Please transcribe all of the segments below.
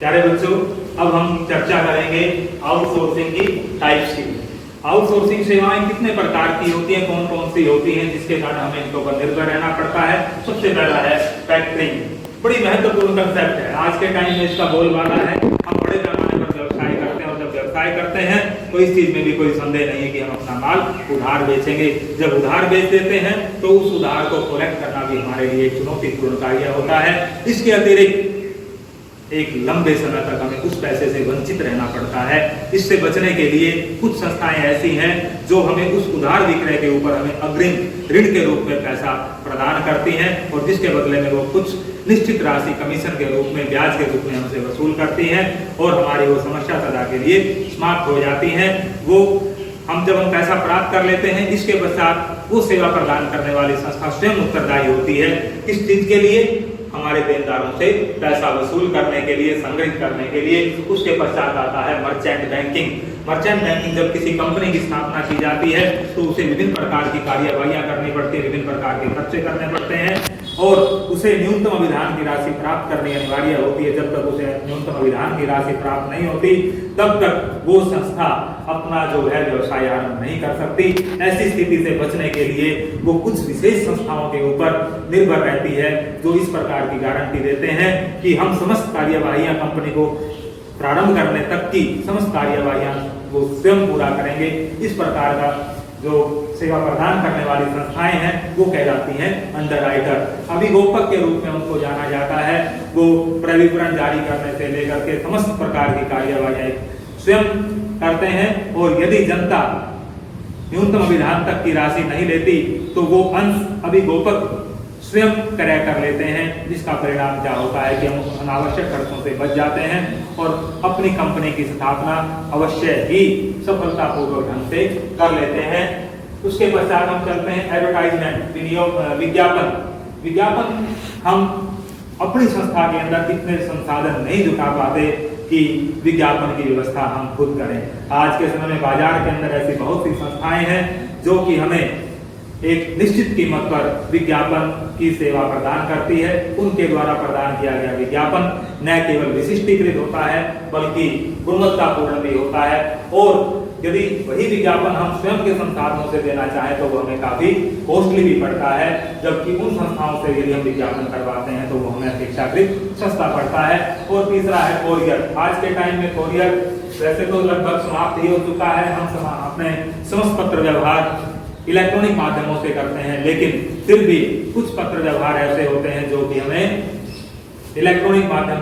प्यारे बच्चों, अब हम चर्चा करेंगे आउटसोर्सिंग की टाइप्स की। आउटसोर्सिंग सेवाएं कितने प्रकार की होती हैं, कौन कौन सी होती हैं, जिसके कारण हमें इनके ऊपर निर्भर रहना पड़ता है। सबसे पहला है फैक्टरिंग। बड़ी महत्वपूर्ण कंसेप्ट है। आज के टाइम में इसका बोलबाला है। हम बड़े पैमाने पर व्यवसाय करते हैं और जब व्यवसाय करते हैं तो इस चीज में भी कोई संदेह नहीं है कि हम अपना माल उधार बेचेंगे। जब उधार बेच देते हैं तो उस उधार को कलेक्ट करना भी हमारे लिए एक चुनौतीपूर्ण कार्य होता है। इसके अतिरिक्त एक लंबे समय तक हमें उस पैसे से वंचित रहना पड़ता है। इससे बचने के लिए कुछ संस्थाएं ऐसी हैं जो हमें उस उधार विक्रय के ऊपर हमें अग्रिम ऋण के रूप में पैसा प्रदान करती हैं और जिसके बदले में वो कुछ निश्चित राशि कमीशन के रूप में, ब्याज के रूप में हमसे वसूल करती हैं और हमारी वो समस्या सदा के लिए समाप्त हो जाती है। वो जब हम पैसा प्राप्त कर लेते हैं, इसके पश्चात वो सेवा प्रदान करने वाली संस्था स्वयं उत्तरदायी होती है। किस चीज के लिए? हमारे देनदारों से पैसा वसूल करने के लिए, संग्रहित करने के लिए। उसके पश्चात आता है मर्चेंट बैंकिंग। मर्चेंट बैंकिंग जब किसी कंपनी की स्थापना की जाती है तो उसे विभिन्न प्रकार की कार्यवाहियां करनी पड़ती है, विभिन्न प्रकार के खर्चे करने पड़ते हैं और उसे न्यूनतम अभिधान की राशि प्राप्त करनी अनिवार्य होती है। जब तक उसे न्यूनतम अभिधान की राशि प्राप्त नहीं होती तब तक वो संस्था अपना जो है व्यवसाय आरंभ नहीं कर सकती। ऐसी स्थिति से बचने के लिए वो कुछ विशेष संस्थाओं के ऊपर निर्भर रहती है जो इस प्रकार की गारंटी देते हैं कि हम समस्त कार्यवाहियां कंपनी को प्रारंभ करने तक की समस्त कार्यवाहियां वो स्वयं पूरा करेंगे। इस प्रकार का जो सेवा प्रदान करने वाली संस्थाएं हैं वो कहलाती हैं अंडरराइटर। अभिगोपक के रूप में उनको जाना जाता है। वो प्रविवरण जारी करने से लेकर के समस्त प्रकार की कार्यवाहियां स्वयं करते हैं और यदि जनता न्यूनतम अभिधान तक की राशि नहीं लेती तो वो अंश अभिगोपक स्वयं क्रय कर लेते हैं, जिसका परिणाम क्या होता है कि हम अनावश्यक खर्चों से बच जाते हैं और अपनी कंपनी की स्थापना अवश्य ही सफलतापूर्वक ढंग से कर लेते हैं। उसके पश्चात हम चलते हैं एडवर्टाइजमेंट, विज्ञापन। विज्ञापन हम अपनी संस्था के अंदर इतने संसाधन नहीं जुटा पाते कि विज्ञापन की व्यवस्था हम खुद करें। आज के समय में बाजार के अंदर ऐसी बहुत सी संस्थाएं हैं जो कि हमें एक निश्चित कीमत पर विज्ञापन की सेवा प्रदान करती है। उनके द्वारा प्रदान किया गया विज्ञापन न केवल विशिष्टीकृत होता है बल्कि गुणवत्तापूर्ण भी होता है और यदि वही विज्ञापन हम स्वयं के संसाधनों से देना चाहें तो वो हमें काफी कॉस्टली भी पड़ता है, जबकि उन संस्थाओं से यदि हम विज्ञापन करवाते हैं तो वो हमें अपेक्षाकृत सस्ता पड़ता है। और तीसरा है कोरियर। आज के टाइम में कोरियर वैसे तो लगभग समाप्त ही हो चुका है। हम अपने समस्त पत्र व्यवहार इलेक्ट्रॉनिक माध्यमों से करते हैं, लेकिन फिर भी कुछ पत्र व्यवहार ऐसे होते हैं जो कि हमें इलेक्ट्रॉनिक माध्यम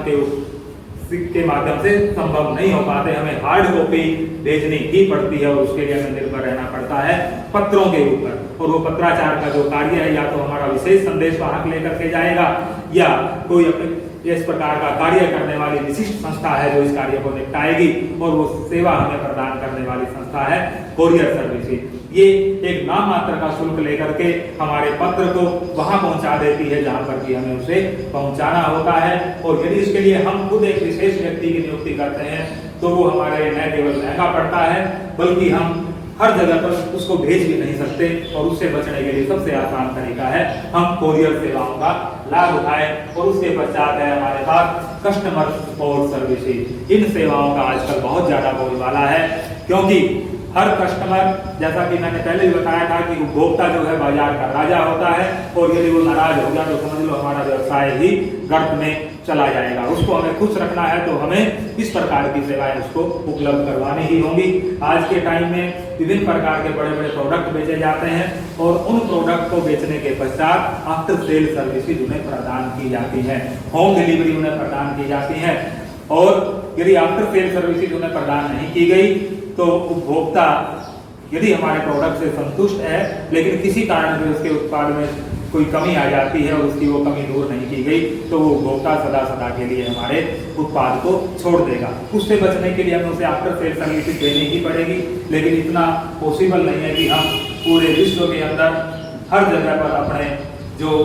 के माध्यम से संभव नहीं हो पाते। हमें हार्ड कॉपी भेजनी ही पड़ती है और उसके लिए हमें निर्भर रहना पड़ता है पत्रों के ऊपर। और वो पत्राचार का जो कार्य है या तो हमारा विशेष संदेश वाहक लेकर के जाएगा या कोई इस प्रकार का कार्य करने वाली विशिष्ट संस्था है जो इस कार्य को निपटाएगी और वो सेवा हमें प्रदान करने वाली संस्था है कोरियर सर्विसेज। ये एक नाम मात्र का शुल्क लेकर के हमारे पत्र को वहां पहुंचा देती है जहां पर कि हमें उसे पहुंचाना होता है। और यदि इसके लिए हम खुद एक विशेष व्यक्ति की नियुक्ति करते हैं तो वो हमारे लिए न केवल महंगा पड़ता है बल्कि हम हर जगह पर उसको भेज भी नहीं सकते और उससे बचने के लिए सबसे आसान तरीका है हम कोरियर सेवाओं का लाभ उठाएं। और उसके पश्चात है हमारे पास कस्टमर सपोर्ट सर्विसेज। इन सेवाओं का आजकल बहुत ज्यादा बोलबाला है क्योंकि हर कस्टमर, जैसा कि मैंने पहले भी बताया था कि उपभोक्ता जो है बाजार का राजा होता है और यदि वो नाराज हो गया तो समझ लो हमारा व्यवसाय ही गर्त में चला जाएगा। उसको हमें खुश रखना है तो हमें इस प्रकार की सेवाएं उसको उपलब्ध करवानी ही होंगी। आज के टाइम में विभिन्न प्रकार के बड़े बड़े प्रोडक्ट बेचे जाते हैं और उन प्रोडक्ट को बेचने के पश्चात आफ्टर सेल सर्विसेज उन्हें प्रदान की जाती है, होम डिलीवरी उन्हें प्रदान की जाती है। और यदि आफ्टर सेल सर्विसेज उन्हें प्रदान नहीं की गई तो उपभोक्ता यदि हमारे प्रोडक्ट से संतुष्ट है लेकिन किसी कारण से उसके उत्पाद में कोई कमी आ जाती है और उसकी वो कमी दूर नहीं की गई तो वो उपभोक्ता सदा सदा के लिए हमारे उत्पाद को छोड़ देगा। उससे बचने के लिए हमें उसे आफ्टर सेल सर्विसेज देनी ही पड़ेगी, लेकिन इतना पॉसिबल नहीं है कि हम पूरे विश्व के अंदर हर जगह पर अपने जो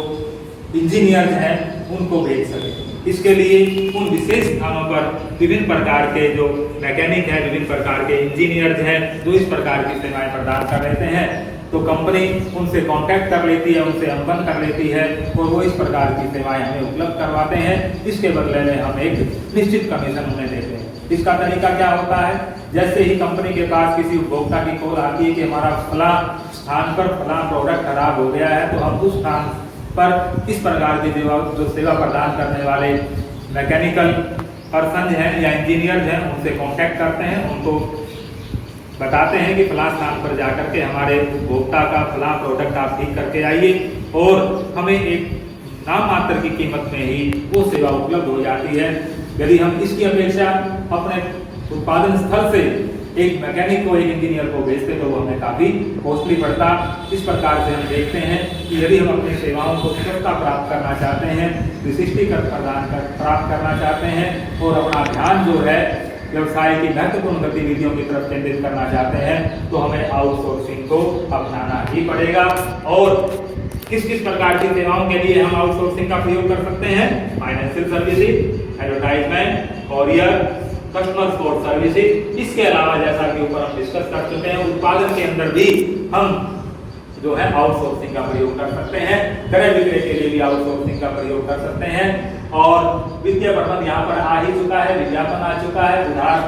इंजीनियर हैं उनको भेज सकें। इसके लिए उन विशेष स्थानों पर विभिन्न प्रकार के जो मैकेनिक हैं, विभिन्न प्रकार के इंजीनियर्स हैं जो इस प्रकार की सेवाएं प्रदान कर रहे हैं तो कंपनी उनसे कांटेक्ट कर लेती है, उनसे अनुबंध कर लेती है और वो इस प्रकार की सेवाएं हमें उपलब्ध करवाते हैं। इसके बदले में हम एक निश्चित कमीशन उन्हें देते हैं। इसका तरीका क्या होता है, जैसे ही कंपनी के पास किसी उपभोक्ता की कॉल आती है कि हमारा फला स्थान पर फला प्रोडक्ट खराब हो गया है, तो हम उस स्थान पर इस प्रकार की जो सेवा प्रदान करने वाले मैकेनिकल पर्सन हैं या इंजीनियर हैं उनसे कांटेक्ट करते हैं, उनको बताते हैं कि फला स्थान पर जाकर के हमारे उपभोक्ता का फला प्रोडक्ट आप ठीक करके आइए और हमें एक नाम मात्र की कीमत में ही वो सेवा उपलब्ध हो जाती है। यदि हम इसकी अपेक्षा अपने उत्पादन स्थल से एक मैकेनिक को, एक इंजीनियर को भेजते तो वो हमें काफी कॉस्टली पड़ता। इस प्रकार से हम देखते हैं कि यदि हम अपनी सेवाओं को सस्ता प्राप्त करना चाहते हैं, विशिष्टीकरण प्राप्त करना चाहते हैं और अपना ध्यान जो है व्यवसाय की महत्वपूर्ण गतिविधियों की तरफ केंद्रित करना चाहते हैं, तो हमें आउटसोर्सिंग को अपनाना ही पड़ेगा। और किस किस प्रकार की सेवाओं के लिए हम आउटसोर्सिंग का प्रयोग कर सकते हैं? Financial services, advertisement, courier, customer support services. इसके अलावा जैसा कि ऊपर हम डिस्कस कर चुके हैं, उत्पादन के अंदर भी हम जो है आउटसोर्सिंग का प्रयोग कर सकते हैं। क्रय विक्रय के लिए भी आउटसोर्सिंग का प्रयोग कर सकते हैं। और वित्तीय प्रबंध यहाँ पर आ ही चुका है, विज्ञापन आ चुका है, उधार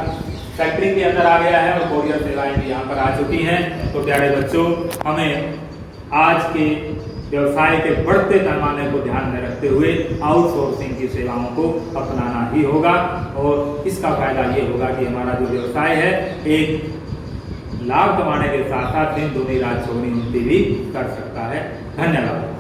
फैक्टरी के अंदर आ गया है और कोरियर सेवाएं भी यहाँ पर आ चुकी हैं। तो प्यारे बच्चों, हमें आज के व्यवसाय के बढ़ते पैमाने को ध्यान में रखते हुए आउटसोर्सिंग की सेवाओं को अपनाना ही होगा और इसका फायदा ये होगा कि हमारा जो व्यवसाय है एक लाभ कमाने के साथ साथ दिन दूनी रात चौगुनी उन्नति भी कर सकता है। धन्यवाद।